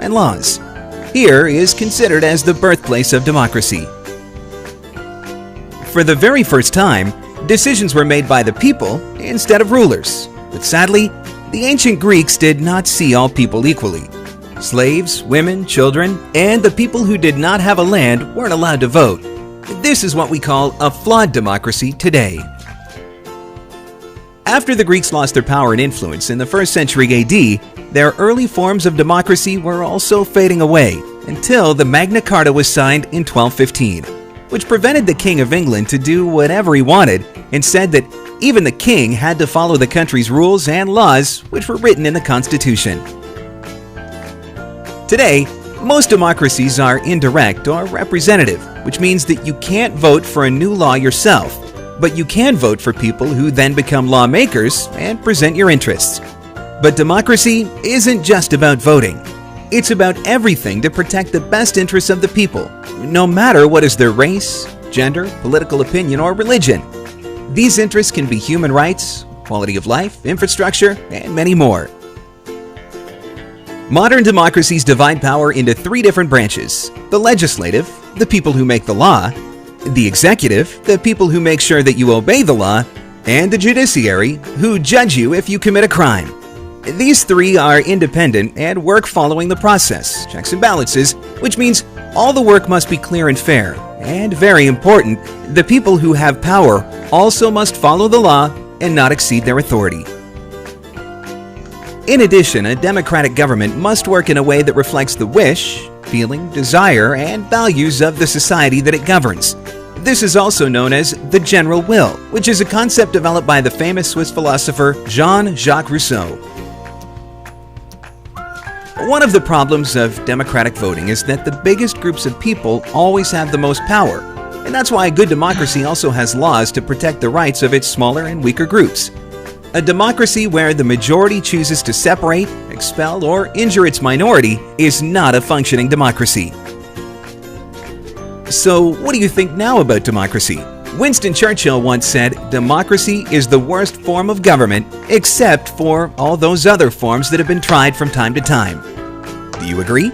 and laws. Here is considered as the birthplace of democracy. For the very first time, decisions were made by the people instead of rulers. But sadly, the ancient Greeks did not see all people equally. Slaves, women, children, and the people who did not have a land weren't allowed to vote. This is what we call a flawed democracy today. After the Greeks lost their power and influence in the 1st century AD, their early forms of democracy were also fading away until the Magna Carta was signed in 1215, which prevented the King of England to do whatever he wanted and said that even the king had to follow the country's rules and laws which were written in the Constitution. Today, most democracies are indirect or representative, which means that you can't vote for a new law yourself, but you can vote for people who then become lawmakers and present your interests. But democracy isn't just about voting. It's about everything to protect the best interests of the people, no matter what is their race, gender, political opinion, or religion. These interests can be human rights, quality of life, infrastructure, and many more. Modern democracies divide power into 3 different branches: the legislative, the people who make the law; the executive, the people who make sure that you obey the law; and the judiciary, who judge you if you commit a crime. These 3 are independent and work following the process, checks and balances, which means all the work must be clear and fair. And very important, the people who have power also must follow the law and not exceed their authority. In addition, a democratic government must work in a way that reflects the wish, feeling, desire, and values of the society that it governs. This is also known as the general will, which is a concept developed by the famous Swiss philosopher Jean-Jacques Rousseau. One of the problems of democratic voting is that the biggest groups of people always have the most power, and that's why a good democracy also has laws to protect the rights of its smaller and weaker groups. A democracy where the majority chooses to separate, expel, or injure its minority is not a functioning democracy. So, what do you think now about democracy? Winston Churchill once said, "Democracy is the worst form of government except for all those other forms that have been tried from time to time." Do you agree?